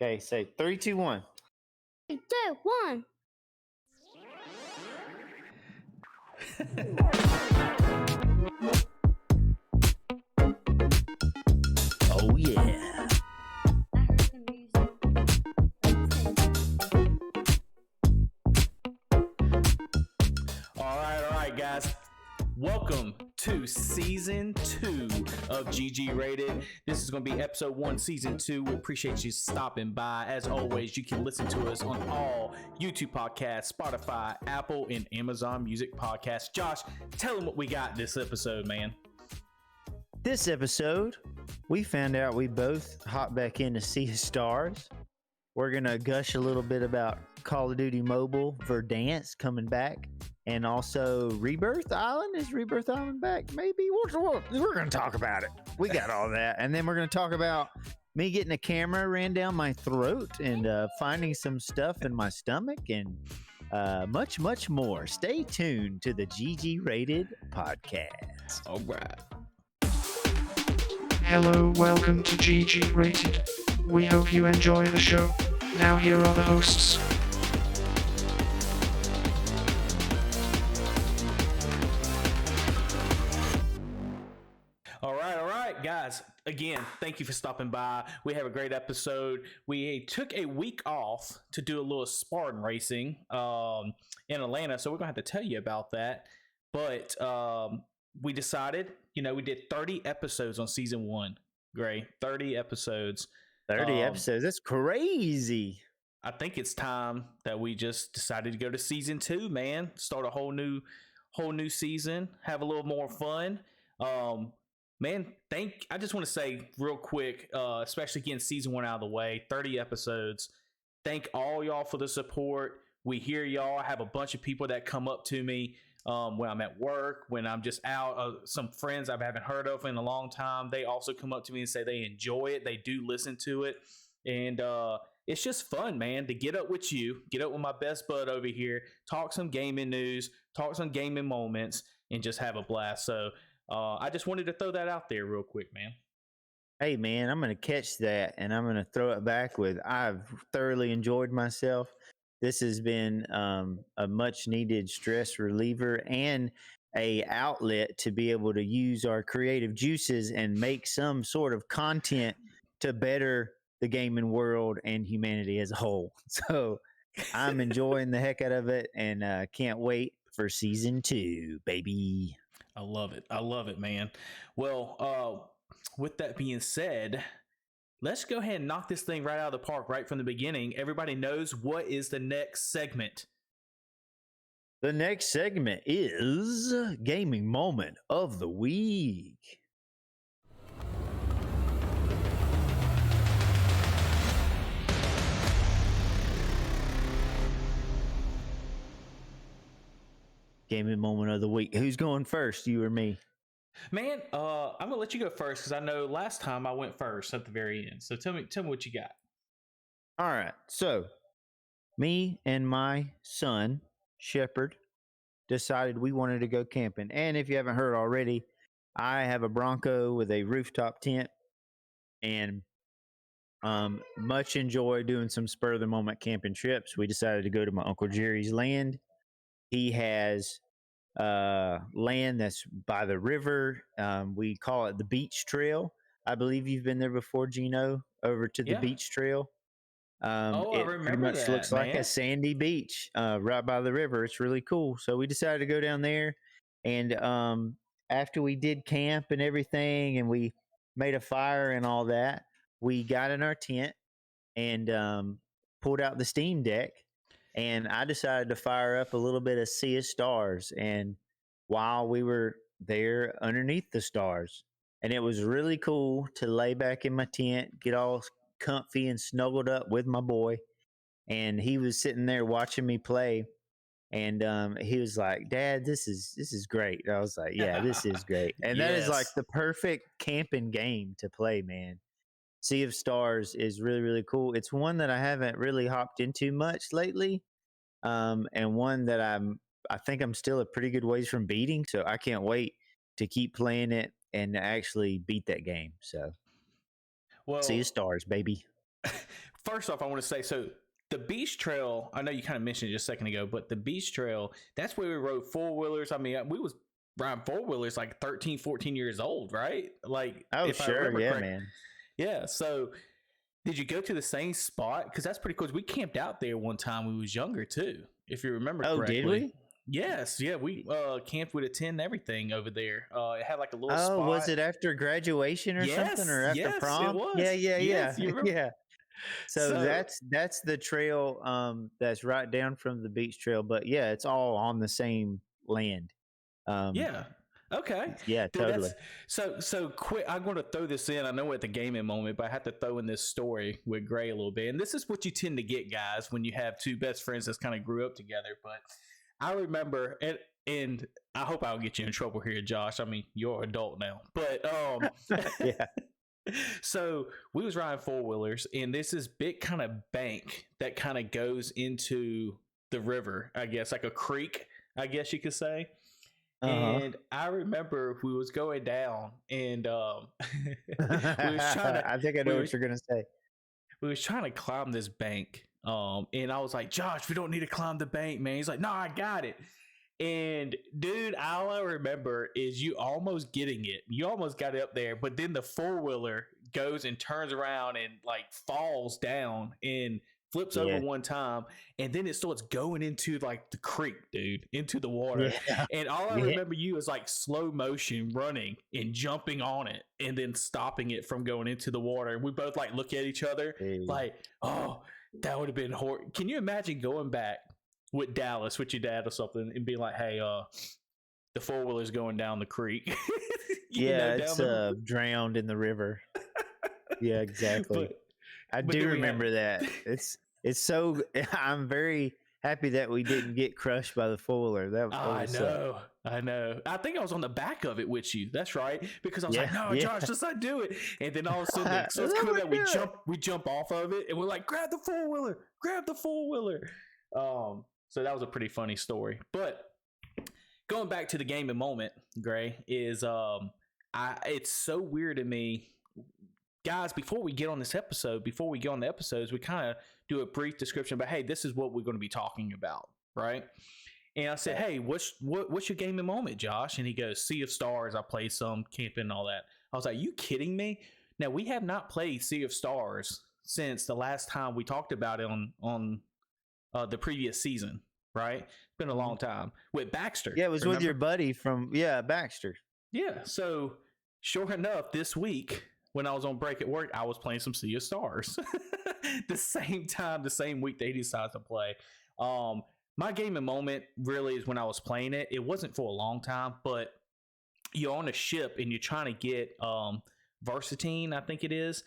Okay, say 3, 2, 1. 3, 2, 1. Oh yeah. I heard the music. All right, guys. Welcome to season 2 of GGrated. This is going to be episode 1, season 2. We appreciate you stopping by. As always, you can listen to us on all YouTube podcasts, Spotify, Apple, and Amazon Music podcasts. Josh, tell them what we got this episode, man. This episode, we found out we both hopped back in to Sea of Stars. We're going to gush a little bit about Call of Duty Mobile, Verdansk coming back, and also Rebirth Island. Is Rebirth Island back? Maybe. We're going to talk about it. We got all that. And then we're going to talk about me getting a camera ran down my throat and finding some stuff in my stomach and much, much more. Stay tuned to the GG-rated podcast. All right. Hello, welcome to GG Rated. We hope you enjoy the show. Now here are the hosts. All right, guys. Again, thank you for stopping by. We have a great episode. We took a week off to do a little Spartan racing in Atlanta, so we're going to have to tell you about that. But we decided, we did 30 episodes on season 1, Gray. 30 episodes. 30 episodes. That's crazy. I think it's time that we just decided to go to season 2, man. Start a whole new season. Have a little more fun. Man, I just want to say real quick, especially getting season 1 out of the way, 30 episodes. Thank all y'all for the support. We hear y'all. I have a bunch of people that come up to me when I'm at work, when I'm just out. Some friends I haven't heard of in a long time, they also come up to me and say they enjoy it. They do listen to it. And it's just fun, man, to get up with you, get up with my best bud over here, talk some gaming news, talk some gaming moments, and just have a blast. So I just wanted to throw that out there real quick, man. Hey, man, I'm going to catch that, and I'm going to throw it back with I've thoroughly enjoyed myself. This has been a much-needed stress reliever and a outlet to be able to use our creative juices and make some sort of content to better the gaming world and humanity as a whole. So I'm enjoying the heck out of it and can't wait for season 2, baby. I love it, man. Well, with that being said, let's go ahead and knock this thing right out of the park right from the beginning. Everybody knows what is the next segment. The next segment is Gaming Moment of the Week. Gaming Moment of the Week. Who's going first, you or me? Man, I'm gonna let you go first because I know last time I went first at the very end. So tell me what you got. All right. So, me and my son Shepherd decided we wanted to go camping. And if you haven't heard already, I have a Bronco with a rooftop tent, and much enjoy doing some spur of the moment camping trips. We decided to go to my Uncle Jerry's land. He has land that's by the river. We call it the Beach Trail. I believe you've been there before, Gino, over to the Beach Trail. I remember pretty much that, looks like man. a sandy beach right by the river. It's really cool. So we decided to go down there. And after we did camp and everything, and we made a fire and all that, we got in our tent and pulled out the Steam Deck. And I decided to fire up a little bit of Sea of Stars. And while we were there underneath the stars, and it was really cool to lay back in my tent, get all comfy and snuggled up with my boy. And he was sitting there watching me play. And he was like, "Dad, this is great." I was like, "Yeah, this is great." And that is like the perfect camping game to play, man. Sea of Stars is really, really cool. It's one that I haven't really hopped into much lately, and one that I think I'm still a pretty good ways from beating. So I can't wait to keep playing it and actually beat that game. So, Sea of Stars, baby. first off, I want to say, so the beach trail, I know you kind of mentioned it just a second ago, but the beach trail, that's where we rode four-wheelers. I mean, we was riding four-wheelers like 13, 14 years old, right? Like, Oh, if I sure. remember Yeah, correct. man. Yeah, so did you go to the same spot? Because that's pretty cool. We camped out there one time when we was younger, too, if you remember Oh, correctly. did we? Yes, yeah, we camped with a tent and everything over there. It had like a little Oh, spot. was it after graduation or something, or after Yes, prom? it was. Yeah, yeah, Yes, yeah, you remember? yeah. So So, that's the trail that's right down from the beach trail, but yeah, it's all on the same land. yeah. Okay. Yeah, Dude, totally. so quick. I'm going to throw this in. I know we're at the gaming moment, but I have to throw in this story with Gray a little bit. And this is what you tend to get, guys, when you have two best friends that kind of grew up together. But I remember, and I hope I don't get you in trouble here, Josh. I mean, you're an adult now, but Yeah. so we was riding four-wheelers, and there's this big kind of bank that kind of goes into the river, I guess, like a creek, I guess you could say. And I remember we was going down, and we was trying to. I think I know what you're gonna say. We was trying to climb this bank, and I was like, Josh, we don't need to climb the bank, man. He's like, no, I got it. And dude, all I remember is you almost getting it. You almost got it up there, but then the four-wheeler goes and turns around and like falls down and flips over one time, and then it starts going into like the creek, dude, into the water. Yeah. And all I remember you is like slow motion running and jumping on it and then stopping it from going into the water. And we both like look at each other like, oh, that would have been horrible. Can you imagine going back with Dallas, with your dad or something, and being like, hey, the four-wheeler's going down the creek? Yeah, it's drowned in the river. Yeah, exactly. I do remember that. It's so. I'm very happy that we didn't get crushed by the four-wheeler. I know. I think I was on the back of it with you. That's right, because I was like, no, Josh, let's not do it. And then all of a sudden, so it's cool that we jump off of it, and we're like, grab the four-wheeler. So that was a pretty funny story. But going back to the gaming moment, Gray, is it's so weird to me. Guys, before we get on the episodes, we kind of do a brief description about, hey, this is what we're going to be talking about, right? And I said, hey, what's your gaming moment, Josh? And he goes, Sea of Stars. I played some camping and all that. I was like, you kidding me? Now, we have not played Sea of Stars since the last time we talked about it on the previous season, right? It's been a long time with Baxter. Yeah, it was with your buddy from Baxter. Yeah. So sure enough, this week when I was on break at work, I was playing some Sea of Stars. The same week that he decided to play. My gaming moment really is when I was playing it. It wasn't for a long time, but you're on a ship and you're trying to get Versatine, I think it is.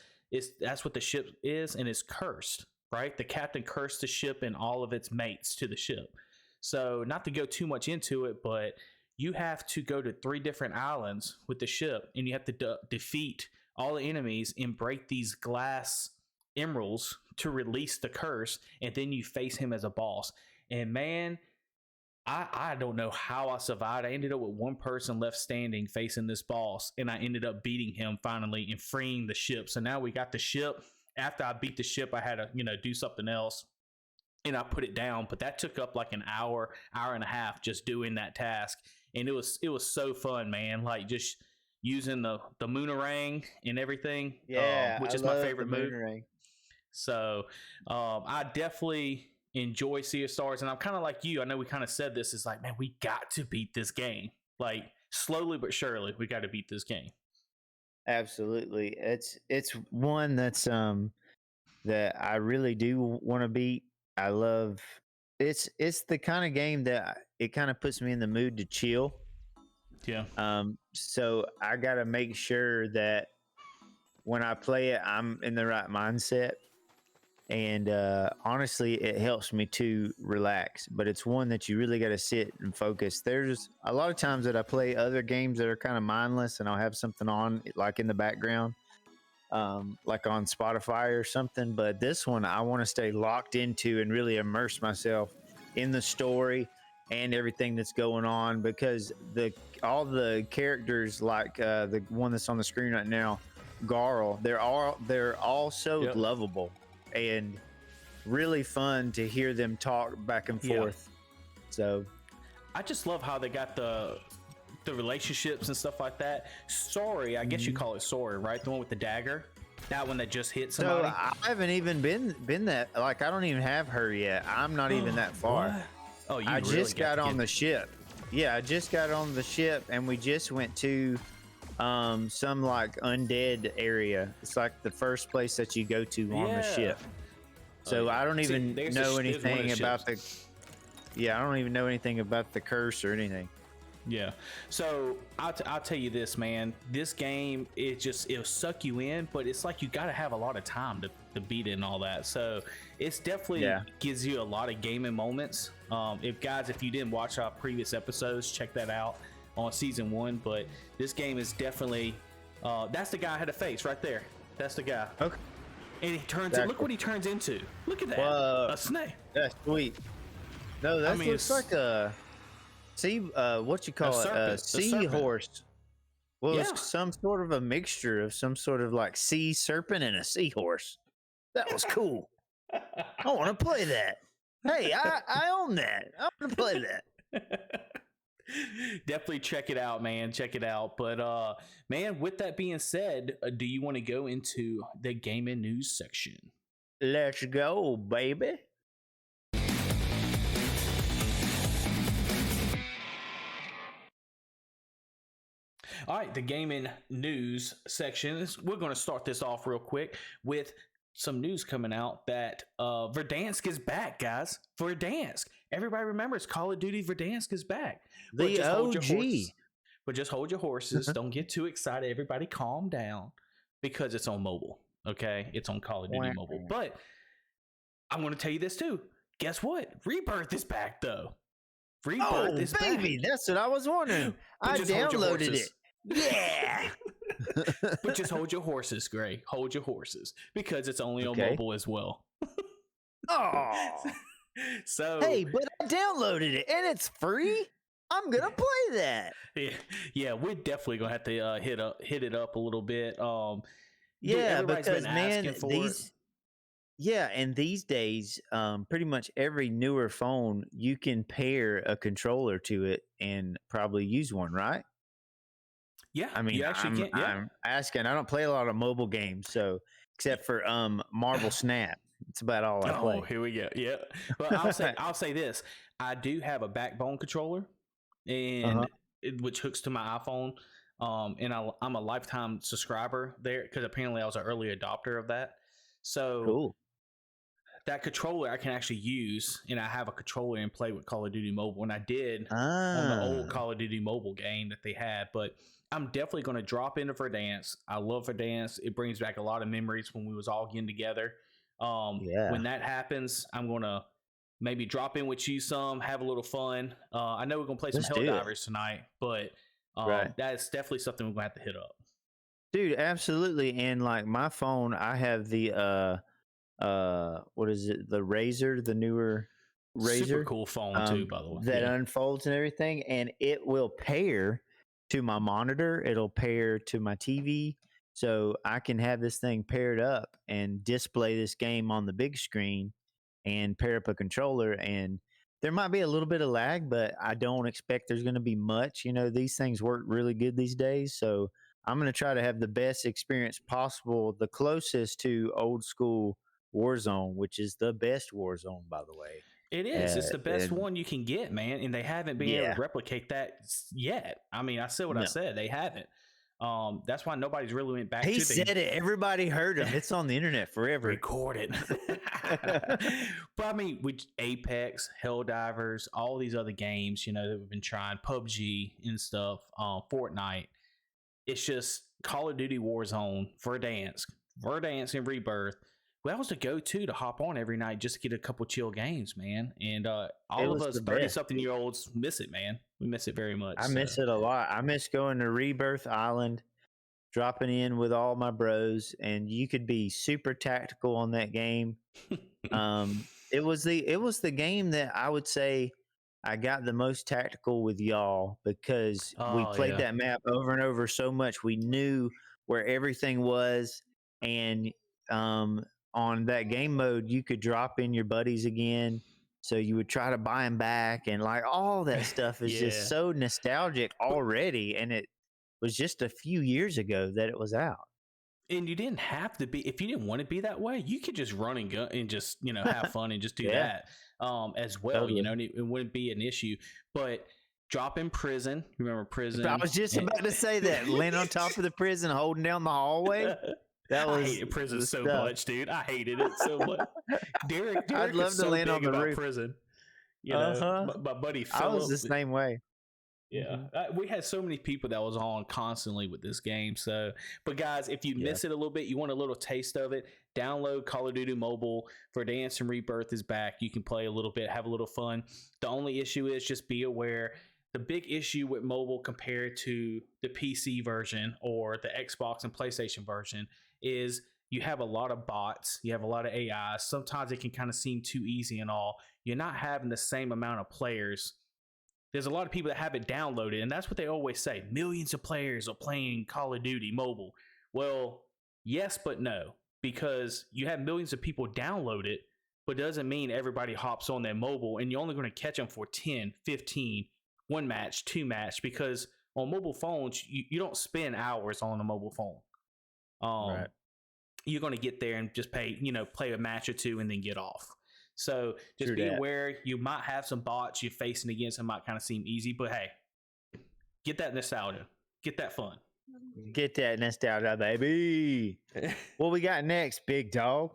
That's what the ship is, and it's cursed. Right? The captain cursed the ship and all of its mates to the ship. So not to go too much into it, but you have to go to 3 different islands with the ship, and you have to defeat all the enemies and break these glass emeralds to release the curse, and then you face him as a boss. And man, I don't know how I survived. I ended up with one person left standing facing this boss, and I ended up beating him finally and freeing the ship. So now we got the ship. After I beat the ship, I had to, do something else, and I put it down. But that took up like an hour and a half just doing that task, and it was so fun, man. Like just using the moonerang and everything, which is my favorite move. So I definitely enjoy Sea of Stars, and I'm kind of like you. I know we kind of said this is like, man, we got to beat this game. Like slowly but surely, we got to beat this game. Absolutely. It's one that's that I really do want to beat. I love it's the kind of game that it kind of puts me in the mood to chill. Yeah. So I got to make sure that when I play it, I'm in the right mindset. And honestly, it helps me to relax. But it's one that you really got to sit and focus. There's a lot of times that I play other games that are kind of mindless, and I'll have something on like in the background, like on Spotify or something. But this one, I want to stay locked into and really immerse myself in the story and everything that's going on, because all the characters, like the one that's on the screen right now, Garl, they're all so lovable. and really fun to hear them talk back and Yeah. forth. So I just love how they got the relationships and stuff like that. Sorry, I guess you call it Sorry, right? The one with the dagger, that one that just hit somebody. So I haven't even been that, like, I don't even have her yet. I'm not even that far. What? Oh, you I really just got on to the ship. Yeah, I just got on the ship, and we just went to some like undead area. It's like the first place that you go to on the ship. So I don't even know anything about the. Yeah, I don't even know anything about the curse or anything. Yeah. So I'll tell you this, man. This game, it'll suck you in, but it's like you got to have a lot of time to beat it and all that. So it's definitely gives you a lot of gaming moments. If you didn't watch our previous episodes, check that out on season 1. But this game is definitely that's the guy I had to face right there. That's the guy. Okay. And he turns. Look what he turns into. Look at that. A snake. That's sweet. No, that looks like a sea. What you call it? A seahorse. Well, it's some sort of a mixture of some sort of like sea serpent and a seahorse. That was cool. I want to play that. Hey, I own that. I want to play that. Definitely check it out, man. Check it out. But man, with that being said, do you want to go into the gaming news section? Let's go, baby. All right, the gaming news section. We're going to start this off real quick with some news coming out that Verdansk is back, guys. Verdansk. Everybody remembers Call of Duty Verdansk is back. The OG. But just hold your horses. Don't get too excited. Everybody calm down because it's on mobile. Okay? It's on Call of Duty mobile. But I'm going to tell you this too. Guess what? Rebirth is back, though. Rebirth is baby. Back. That's what I was wondering. I downloaded it. Yeah. But just hold your horses, Gray. Hold your horses because it's only on mobile as well. Oh. So hey, but I downloaded it and it's free. I'm gonna play that. Yeah, we're definitely gonna have to hit it up a little bit. Yeah, because man, these days, pretty much every newer phone you can pair a controller to it and probably use one, right? Yeah, I mean, you actually I'm asking. I don't play a lot of mobile games, so except for Marvel Snap, it's about all I play. Oh, here we go. Yeah, but I'll say this: I do have a Backbone controller, and which hooks to my iPhone. And I'm a lifetime subscriber there because apparently I was an early adopter of that. So cool. That controller I can actually use, and I have a controller and play with Call of Duty Mobile. And I did on the old Call of Duty Mobile game that they had, but I'm definitely going to drop into Verdansk. I love Verdansk. It brings back a lot of memories when we was all getting together. When that happens, I'm going to maybe drop in with you some, have a little fun. I know we're going to play some Helldivers tonight, but that's definitely something we're going to have to hit up. Dude, absolutely. And like my phone, I have the what is it, the Razor, the newer Razor. Super cool phone too, by the way, that unfolds and everything, and it will pair to my monitor, it'll pair to my TV, so I can have this thing paired up and display this game on the big screen and pair up a controller. And there might be a little bit of lag, but I don't expect there's going to be much. You know, these things work really good these days, so I'm going to try to have the best experience possible, the closest to old school Warzone, which is the best Warzone, by the way. It is. It's the best one you can get, man, and they haven't been able to replicate that yet. I mean, I said what I said. They haven't. That's why nobody's really went back. He said it. Everybody heard him. It's on the internet forever. Recorded. But I mean, with Apex, Helldivers, all these other games, you know, that we've been trying, PUBG and stuff, Fortnite. It's just Call of Duty Warzone, Verdansk, and Rebirth. Well, that was the go-to to hop on every night just to get a couple chill games, man. And all of us 30-something-year-olds miss it, man. We miss it very much. I miss it a lot. I miss going to Rebirth Island, dropping in with all my bros, and you could be super tactical on that game. It was the game that I would say I got the most tactical with y'all because we played that map over and over so much. We knew where everything was, and on that game mode, you could drop in your buddies again. So you would try to buy them back, and like all that stuff is Yeah. just so nostalgic already. And it was just a few years ago that it was out. And you didn't have to be, if you didn't want to be that way, you could just run and go and just, have fun and just do Yeah. that as well. Totally. And it wouldn't be an issue. But drop in prison, remember prison? I was just about to say that. Land on top of the prison, holding down the hallway. That was I hated prison the so stuff. much, dude. I hated it so much. Derek I'd love is to so land on big the about roof. prison. Uh-huh. My buddy Philip. I was the same way. Yeah, we had so many people that was on constantly with this game. So, but guys, if you miss it a little bit, you want a little taste of it, download Call of Duty Mobile. Verdansk and Rebirth is back. You can play a little bit, have a little fun. The only issue is just be aware. The big issue with mobile compared to the PC version or the Xbox and PlayStation version is you have a lot of bots, you have a lot of AI. Sometimes it can kind of seem too easy and all. You're not having the same amount of players. There's a lot of people that have it downloaded, and that's what they always say. Millions of players are playing Call of Duty Mobile. Well, yes, but no, because you have millions of people download it, but doesn't mean everybody hops on their mobile, and you're only going to catch them for 10, 15, one match, two match, because on mobile phones, you don't spend hours on a mobile phone. Right. You're going to get there and just play a match or two and then get off. So just True be that. aware. You might have some bots you're facing against. It might kind of seem easy, but hey, get that nostalgia, get that fun. Get that nostalgia, baby. What we got next, big dog?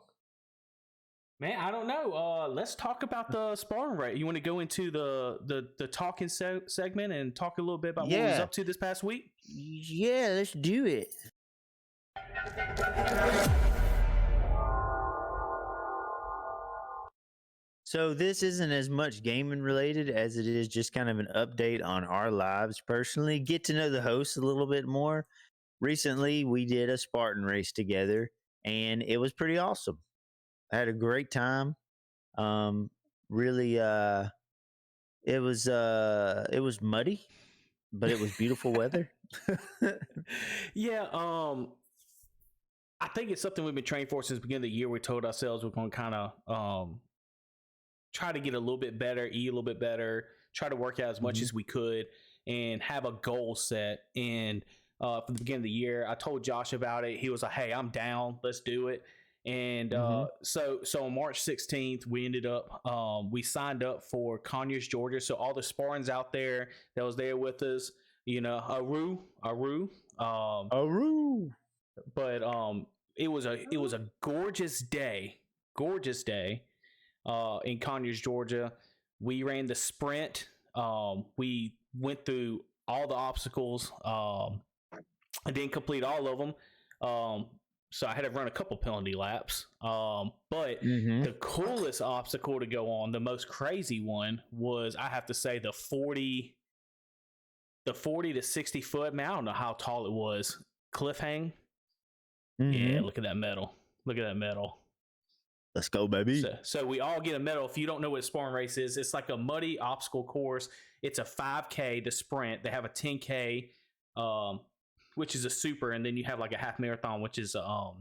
Man, I don't know. Let's talk about the Spartan Race. You want to go into the talking segment and talk a little bit about what we was up to this past week? Yeah, let's do it. So this isn't as much gaming related as it is just kind of an update on our lives personally. Get to know the hosts a little bit more. Recently, we did a Spartan race together, and it was pretty awesome. I had a great time. Really, it was muddy, but it was beautiful weather. Yeah. I think it's something we've been training for since the beginning of the year. We told ourselves we're going to kind of try to get a little bit better, eat a little bit better, try to work out as much as we could, and have a goal set. And from the beginning of the year, I told Josh about it. He was like, "Hey, I'm down. Let's do it." And so on March 16th, we ended up we signed up for Conyers, Georgia. So all the Spartans out there that was there with us, Aru. But it was a gorgeous day in Conyers, Georgia. We ran the sprint. We went through all the obstacles. I didn't complete all of them. So I had to run a couple penalty laps. But the coolest obstacle to go on, the most crazy one, was, I have to say, the 40 to 60 foot. Man, I don't know how tall it was. Cliff hang. Yeah, look at that medal. Let's go, baby. So we all get a medal. If you don't know what a Spartan Race is, it's like a muddy obstacle course. It's a 5K to sprint. They have a 10K, which is a super, and then you have like a half marathon, which is a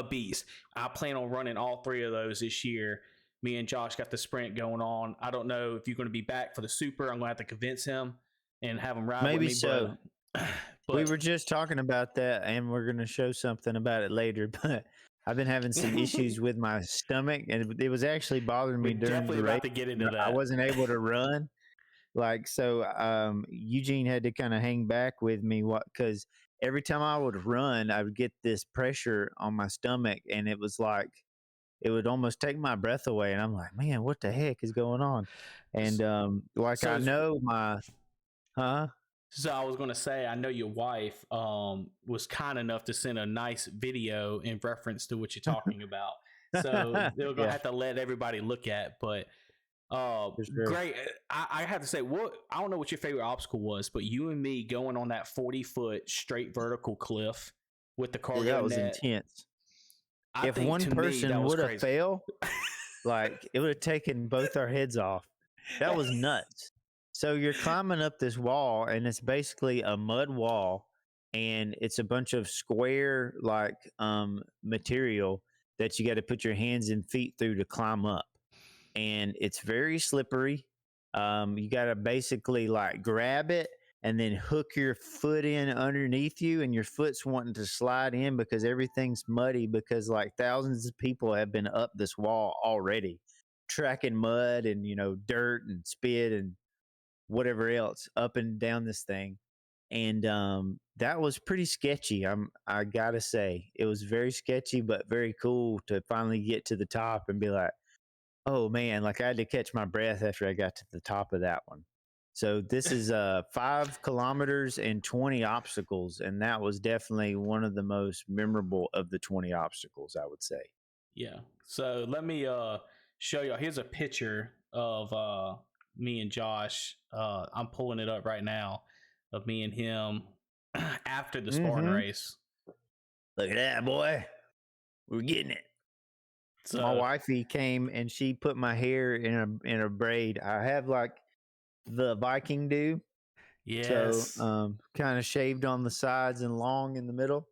beast. I plan on running all three of those this year. Me and Josh got the sprint going on. I don't know if you're going to be back for the super. I'm going to have to convince him and have him ride Maybe with me. so. But We were just talking about that, and we're going to show something about it later. But I've been having some issues with my stomach, and it was actually bothering me we're during definitely the race. about to get into that. I wasn't able to run. Eugene had to kind of hang back with me because every time I would run, I would get this pressure on my stomach, and it was like it would almost take my breath away. And I'm like, man, what the heck is going on? And I know my So I was going to say, I know your wife was kind enough to send a nice video in reference to what you're talking about. So they're going to have to let everybody look at. But sure. Great. I have to say, I don't know what your favorite obstacle was, but you and me going on that 40-foot straight vertical cliff with the cargo that was net, intense. I If think one to me, person that was would have crazy. failed, it would have taken both our heads off. That was nuts. So you're climbing up this wall, and it's basically a mud wall, and it's a bunch of square material that you got to put your hands and feet through to climb up, and it's very slippery. You got to basically like grab it and then hook your foot in underneath you, and your foot's wanting to slide in because everything's muddy because like thousands of people have been up this wall already, tracking mud and dirt and spit and whatever else up and down this thing. And that was pretty sketchy. I gotta say, it was very sketchy, but very cool to finally get to the top and be like, oh man, like I had to catch my breath after I got to the top of that one. So this is 5 kilometers and 20 obstacles, and that was definitely one of the most memorable of the 20 obstacles, I would say. Yeah. So let me show y'all. Here's a picture of me and Josh. I'm pulling it up right now of me and him after the Spartan race. Look at that, boy. We're getting it. So My wifey came and she put my hair in a braid. I have like the Viking do. yes. So kind of shaved on the sides and long in the middle.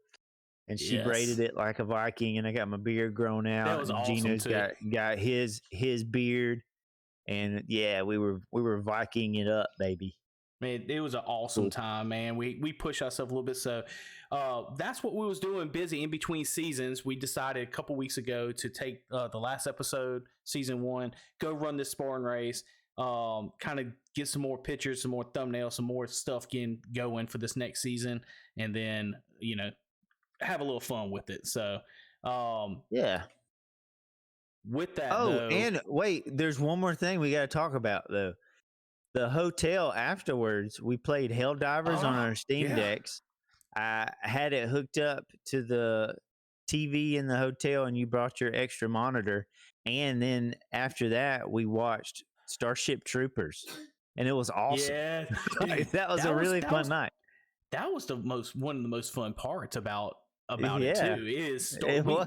And she braided it like a Viking, and I got my beard grown out. That was and awesome Gino's too. got his beard. And yeah, we were Viking it up, baby. Man, it was an awesome time, man. We pushed ourselves a little bit. So that's what we was doing busy in between seasons. We decided a couple weeks ago to take the last episode, season 1, go run this Spartan race, kind of get some more pictures, some more thumbnails, some more stuff going for this next season, and then, have a little fun with it. So yeah. With that, though, and wait, there's one more thing we got to talk about though. The hotel afterwards, we played Helldivers on our Steam decks. I had it hooked up to the TV in the hotel, and you brought your extra monitor. And then after that, we watched Starship Troopers, and it was awesome. Yeah, that was a really fun night. That was one of the most fun parts about it too.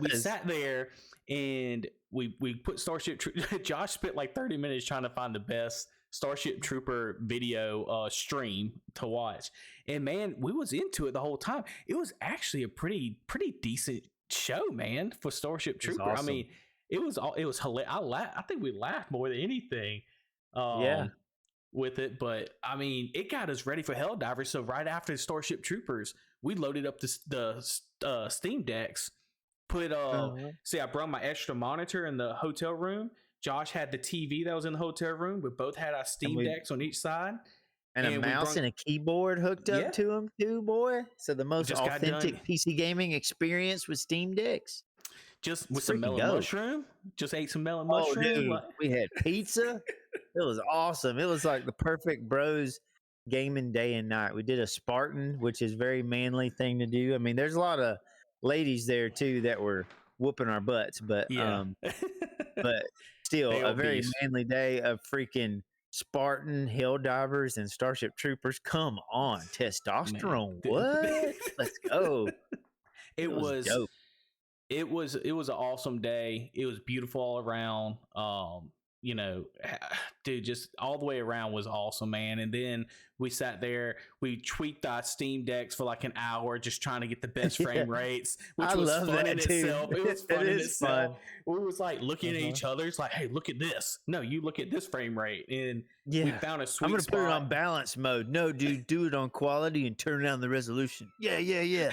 We sat there and we put Starship. Josh spent like 30 minutes trying to find the best Starship Trooper video stream to watch, and man, we was into it the whole time. It was actually a pretty decent show, man, for Starship Trooper. Awesome. I mean, it was hilarious. I think we laughed more than anything with it, but I mean, it got us ready for Helldivers. So right after Starship Troopers, we loaded up the Steam decks, put see, I brought my extra monitor in the hotel room. Josh had the TV that was in the hotel room. We both had our Steam decks on each side. And a mouse and a keyboard hooked up to them too, boy. So the most authentic PC gaming experience with Steam decks. Just with some melon mushroom. Just ate some melon mushroom. Dude, we had pizza. It was awesome. It was like the perfect bros gaming day and night. We did a Spartan, which is a very manly thing to do. I mean, there's a lot of ladies there too that were whooping our butts, but but still a very manly day of freaking Spartan, Helldivers, and Starship Troopers. Come on, testosterone. What? Let's go. It was dope. It was an awesome day. It was beautiful all around. Dude, just all the way around was awesome, man. And then we sat there, we tweaked our Steam decks for like an hour, just trying to get the best frame rates, which was fun in itself. It was fun in itself. We was like looking at each other. It's like, hey, look at this. No, you look at this frame rate. And we found a sweet I'm gonna spot. put it on balance mode. No, dude, do it on quality and turn down the resolution. Yeah.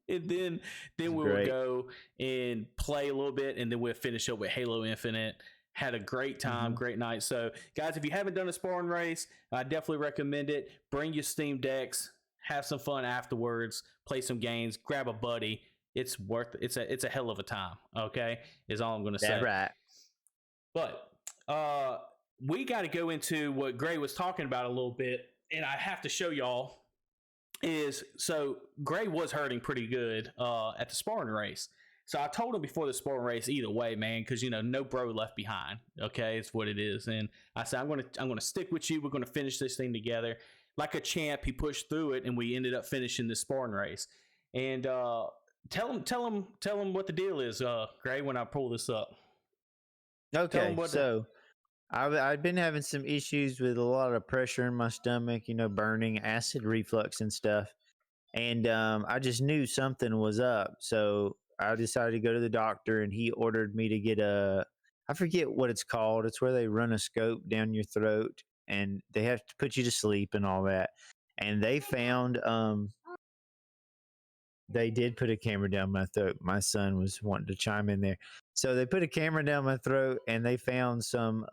And then we would go and play a little bit, and then we'll finish up with Halo Infinite. Had a great time, great night. So, guys, if you haven't done a Spartan race, I definitely recommend it. Bring your Steam decks, have some fun afterwards, play some games, grab a buddy. It's worth it. It's a hell of a time. Okay, is all I'm going to say. That's right. But we got to go into what Gray was talking about a little bit, and I have to show y'all. So Gray was hurting pretty good at the Spartan race. So I told him before the Spartan race, either way, man, because no bro left behind. Okay, it's what it is. And I said, I'm gonna stick with you. We're gonna finish this thing together. Like a champ, he pushed through it, and we ended up finishing the Spartan race. And tell him what the deal is, Gray, when I pull this up. Okay, so I've been having some issues with a lot of pressure in my stomach, burning, acid reflux and stuff. And I just knew something was up. So I decided to go to the doctor, and he ordered me to get I forget what it's called. It's where they run a scope down your throat, and they have to put you to sleep and all that. And they found they did put a camera down my throat. My son was wanting to chime in there. So they put a camera down my throat, and they found some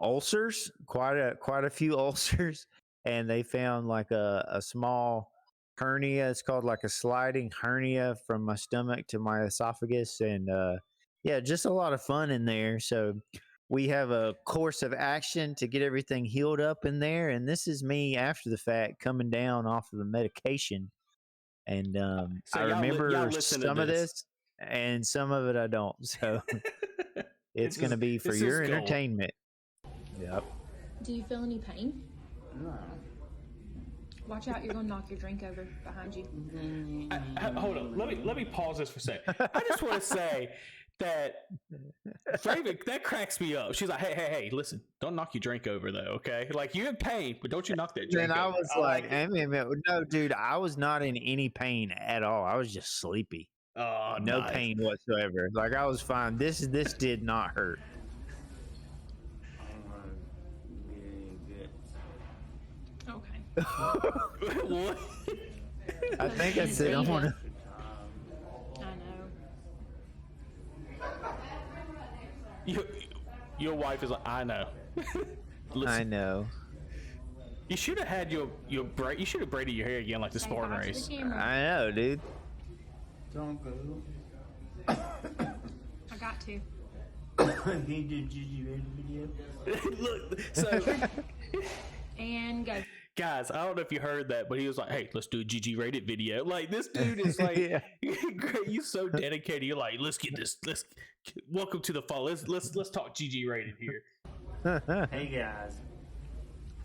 ulcers, quite a few ulcers, and they found like a small hernia. It's called like a sliding hernia from my stomach to my esophagus, and yeah, just a lot of fun in there. So we have a course of action to get everything healed up in there, and this is me after the fact coming down off of the medication. And So I y'all remember listen to some of this, and some of it I don't. So it's going to be for this your is gold. entertainment. Yep. Do you feel any pain? No. Watch out, you're gonna knock your drink over behind you. Hold on, let me pause this for a second. I just want to say that Raven, that cracks me up. She's like, hey, listen, don't knock your drink over though, okay? Like, you're in pain, but don't you knock that drink And I over. was like, no, dude, I was not in any pain at all. I was just sleepy. Oh, No nice. pain whatsoever. Like, I was fine. This did not hurt. Okay. What? I think I said I want to. I know. Your wife is like, I know. Listen, I know. you should have had your braid. You should have braided your hair again, like the Spartan Watch the Race. camera. I know, dude. Don't go. I got to. He did GGrated video. Look, so And go. guys, I don't know if you heard that, but he was like, "Hey, let's do a GG-rated video." Like, this dude is like, Yeah. great. You're so dedicated. You're like, let's get this. Welcome to the fall. Let's talk GG-rated here. Hey guys,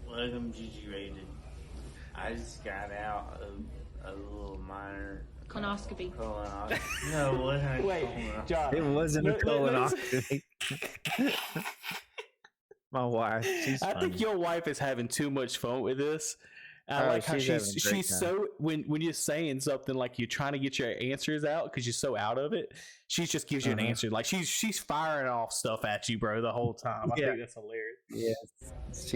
welcome GGrated. I just got out of a little minor Colonoscopy. colonoscopy. No, it wasn't. Wait, colonoscopy. John. It wasn't a let- colonoscopy. My wife, she's I funny. think your wife is having too much fun with this. I Oh, like how she's having a great she's time. so when you're saying something like you're trying to get your answers out because you're so out of it, she just gives you an Uh-huh. answer. Like she's firing off stuff at you, bro, the whole time. I Yeah. think that's hilarious. Yes, They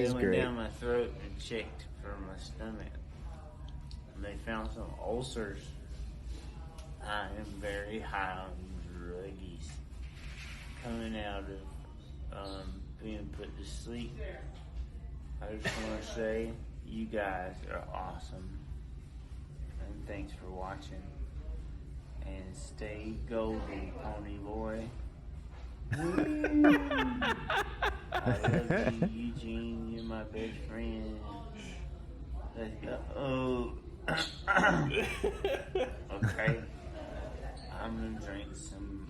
she's went great. down my throat and checked for my stomach. And they found some ulcers. I am very high on druggies. Coming out of being put to sleep. I just want to say, you guys are awesome. And thanks for watching. And stay golden, pony boy. I love you, Eugene. You're my best friend. Let's go. Oh. Okay. I'm gonna drink some.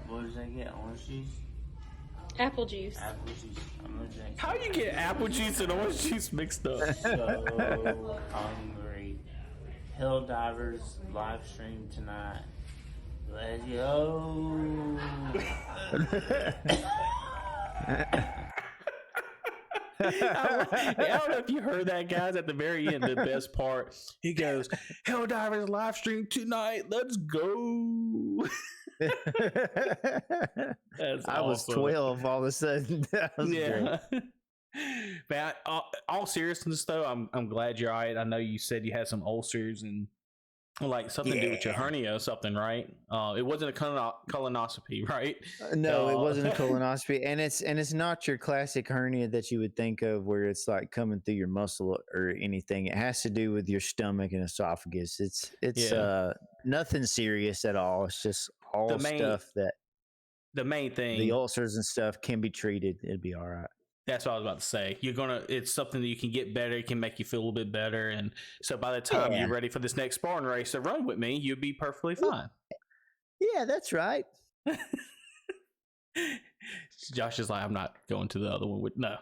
What did I get? Orange juice? Apple juice. Apple juice. I'm gonna drink. How you get apple juice and orange juice mixed up? So hungry. Hill Divers live stream tonight. Let's go. I don't know if you heard that, guys. At the very end, the best part, he goes, "Hell Divers live stream tonight. Let's go." That's I was awesome. 12 all of a sudden. That was great. Yeah. Man, all seriousness though, I'm glad you're all right. I know you said you had some ulcers and like something to do with your hernia or something, right? It wasn't a colonoscopy, right? No, it wasn't a colonoscopy, and it's not your classic hernia that you would think of, where it's like coming through your muscle or anything. It has to do with your stomach and esophagus. It's Yeah. Nothing serious at all. It's just all The main- stuff that The main thing, the ulcers and stuff can be treated. It'd be all right. that's what I was about to say. It's something that you can get better. It can make you feel a little bit better. And so by the time Yeah. you're ready for this next Spartan race to run with me, you'll be perfectly fine. Yeah, that's right. Josh is like, I'm not going to the other one with no.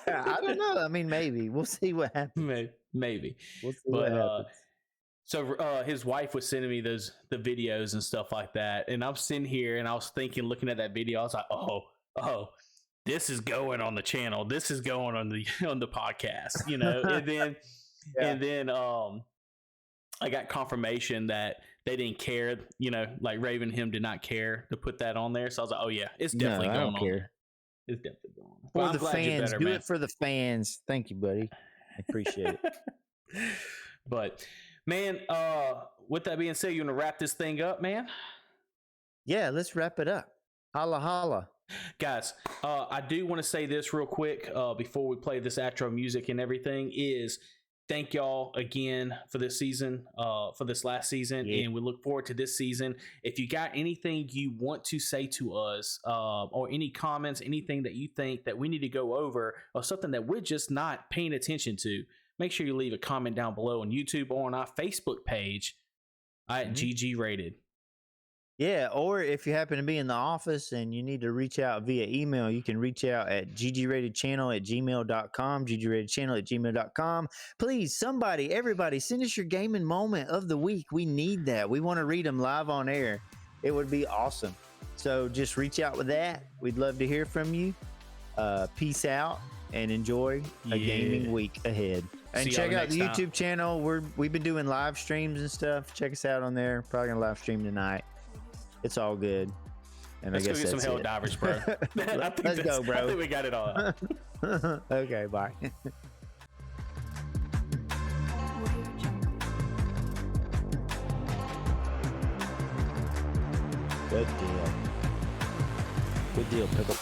I don't know. I mean, maybe we'll see what happens. Maybe. We'll see But what happens. so his wife was sending me the videos and stuff like that, and I'm sitting here and I was thinking, looking at that video, I was like, oh, this is going on the channel. This is going on the podcast, you know. And then I got confirmation that they didn't care, like Raven him did not care to put that on there. So I was like, oh yeah, it's definitely no, I going don't on. care. It's definitely going on. For Well, I'm the glad you're fans, better, do man. it for the fans. Thank you, buddy. I appreciate it. But man, with that being said, you want to wrap this thing up, man? Yeah, let's wrap it up. Holla, holla. Guys, I do want to say this real quick before we play this outro music and everything is thank y'all again for this season, for this last season, and we look forward to this season. If you got anything you want to say to us, or any comments, anything that you think that we need to go over, or something that we're just not paying attention to, make sure you leave a comment down below on YouTube or on our Facebook page at GGrated. Yeah, or if you happen to be in the office and you need to reach out via email, you can reach out at GGratedChannel@gmail.com, GGratedChannel@gmail.com. Please, everybody, send us your gaming moment of the week. We need that. We want to read them live on air. It would be awesome. So just reach out with that. We'd love to hear from you. Peace out and enjoy a gaming week ahead. And check out the YouTube channel. We've been doing live streams and stuff. Check us out on there. Probably gonna live stream tonight. It's all good. And Let's I guess go get some that's Hell it. Divers, bro. Let's go, bro. I think we got it all. Okay, bye. Good deal. Good deal, Pickle.